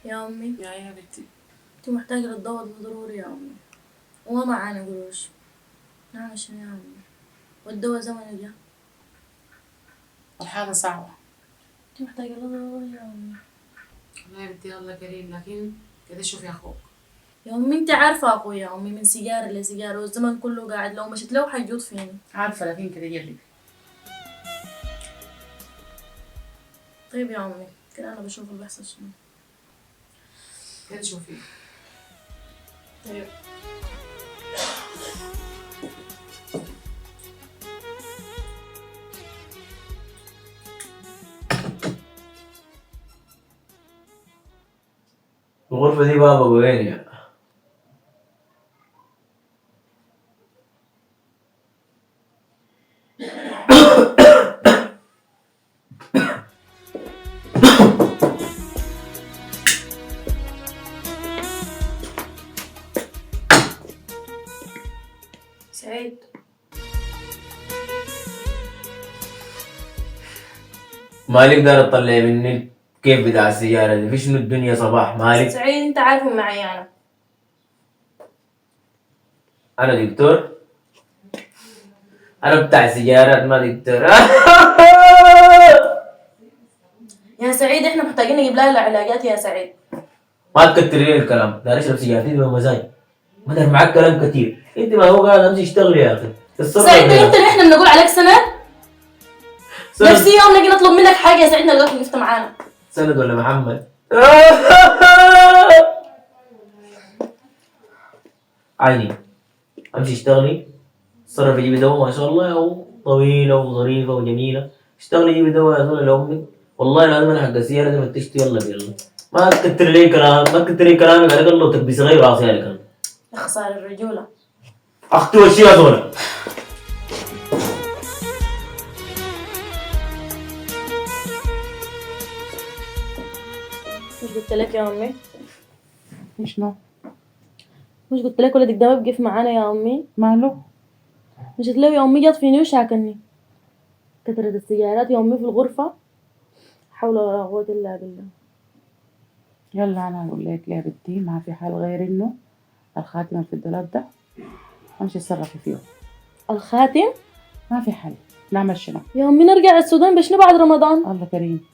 يا أمي يا بنتي، انت محتاجة للدواء ده ضروري يا أمي، وما معانا قروش نعمل شنو يا أمي؟ والدواء زمنه جه. الحالة صعبة انت محتاجة له ضروري يا أمي. والله يا بنتي، الله كريم، لكن كده شوفي أخوك. يا أمي انت عارفة أخويا يا أمي، من سيجارة لسيجارة والزمن كله قاعد، لو مشيت له حيجوط فيني. عارفة، لكن كده جلبي. طيب يا أمي كده أنا بشوف اللي بيحصل شنو. كده شوفي. طيب الغرفة دي بابا وين يا؟ سعيد، مالك دار تطلع مني كيف بتاع السيارة دي؟ في شنو الدنيا صباح مالك؟ سعيد انت عارف معي أنا دكتور؟ أنا بتاع سيارات ما دكتور. يا سعيد احنا محتاجين نجيب لها العلاجات يا سعيد. ما تكتري لي الكلام، دار اشرب سيجارتي بمزاج. ما دار معاك كلام كتير، أنت ما هو قاعد أمشي اشتغلي يا أخي. سعيد انت اللي احنا بنقول عليك سند؟ نفسي يوم نجي نطلب منك حاجة يا سعيد نلقاك وقفت معانا. سند ولا محمد؟ عيني امشي اشتغلي، تصرفي جيبي دواء ما شاء الله، او طويله وظريفه وجميله، اشتغلي جيبي دواء يا زول لامك. والله العظيم انا حق السياره دي فتشت يلا بيلا. ما تكتر لي كلام، ما تكتر لي كلامك عليك الله تكبسي غير راسي عليك انا. يا خسارة الرجولة. اختي وشي يا زول. مش قلت لك يا امي؟ شنو؟ مش قلت لك ولدك ده وقف معانا يا امي؟ ماله؟ مش تلاقي يا امي جات فيني وشاكني. كترت السيارات يا امي في الغرفة، حول ولا قوة الا بالله. يلا أنا أقول لك يا بنتي، ما في حال غير إنه الخاتم اللي في الدولاب ده امشي اتصرفي فيه. الخاتم؟ ما في حل، نعمل شنو؟ يا امي نرجع السودان بشنو بعد رمضان؟ الله كريم.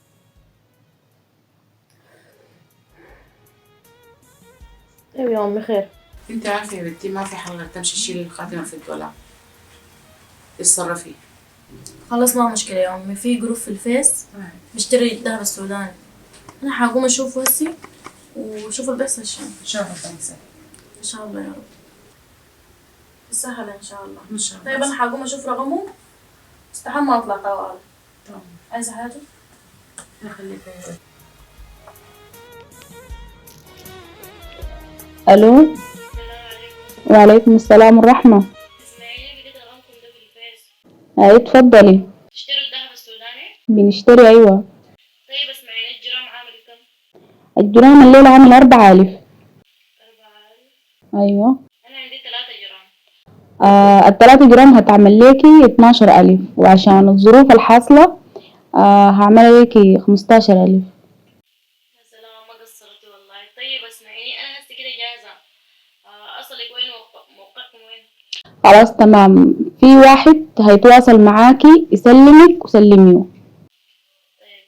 ايوه يا امي خير. انت عارفة يا بنتي، ما في حل غير تمشي تشيلي الخاتم في الدولاب، اتصرفي. خلاص ما مشكلة يا امي، في جروب في الفيس بشتري الذهب السوداني، انا حقوم اشوفه هسي وشوف اللي بيحصل شنو. ان شاء الله تنسى. ان شاء الله يا رب سهل ان شاء الله. ان شاء الله. طيب انا حقوم اشوف رقمه، استحمى اطلع طوال. تمام. عايزة حاجة؟ خليك يا بنتي. الو. وعليكم السلام ورحمة. اسمعيني، لقيت رقمكم ده في الفيس. اي اتفضلي. تشتروا الذهب السوداني؟ بنشتري ايوه. طيب اسمعيني، الجرام عامل كم؟ الجرام الليلة عامل 4000. 4000؟ ايوه. انا عندي 3 جرام. ال3 جرام هتعمل ليكي 12000، وعشان الظروف الحاصلة هعمل ليكي 15000. يا سلام ما قصرتي والله. طيب اسمعيني، انا هسه كده جاهزة، اصلك وين موقعكم وين؟ خلاص تمام، في واحد هيتواصل معاكي يسلمك وسلميه. طيب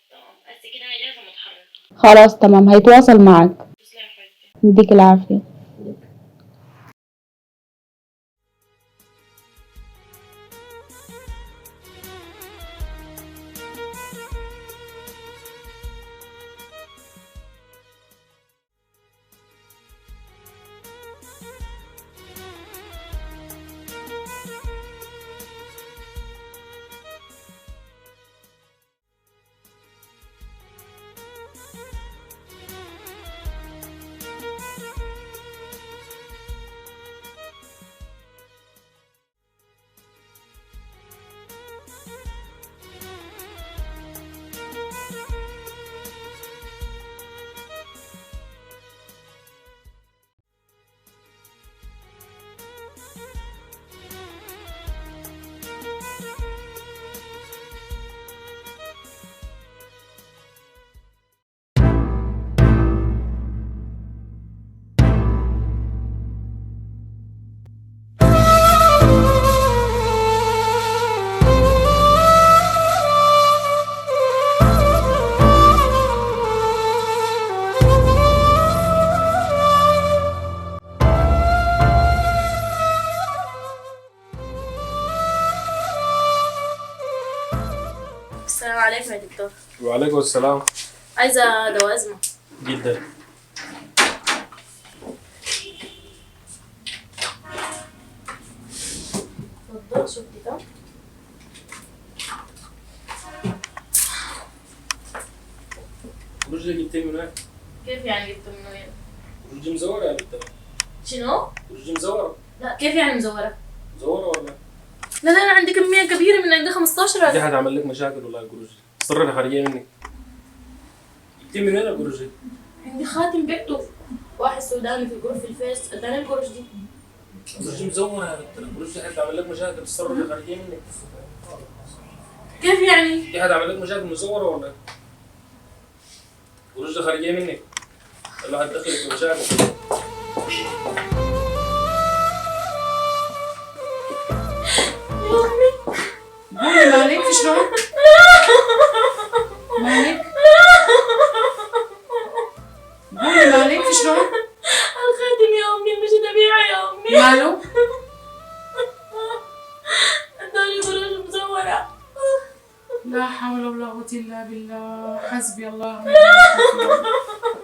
تمام، هسه كده انا جاهزة متحركة. خلاص تمام، هيتواصل معاك. تسلم حبيبتي. يديك العافية. يا دكتور. وعليكم السلام. عايزة دواء أزمة. جدا. اتفضل شفتي كم؟ الرجل جبتيه من وين؟ كيف يعني جبته من وين؟ الرجل مزورة يا بنت. شنو؟ الرجل مزورة. لا كيف يعني مزورة؟ مزورة ولا؟ لا أنا عندي كمية كبيرة من عندي 15. دي حتعمل لك مشاكل والله القروش. الصرة خارجية منك. جبتيه من وين القروش دي؟ عندي خاتم بعته واحد سوداني في جروب في الفيس اداني القروش دي. الرجل مزورة يا بنت. القروش دي حتعمل لك مشاكل. الصرة خارجية منك. كيف يعني؟ دي حتعمل لك مشاكل. مزورة ولا؟ القروش دي خارجية منك. الله هتدخلك في مشاكل. يا أمي قولي مالك في شلون؟ مالك؟ قولي مالك في شلون؟ الخاتم يا أمي مش طبيعي يا أمي. ماله؟ اداني قروش مزورة. لا حول ولا قوة إلا بالله، حسبي الله ونعم الوكيل.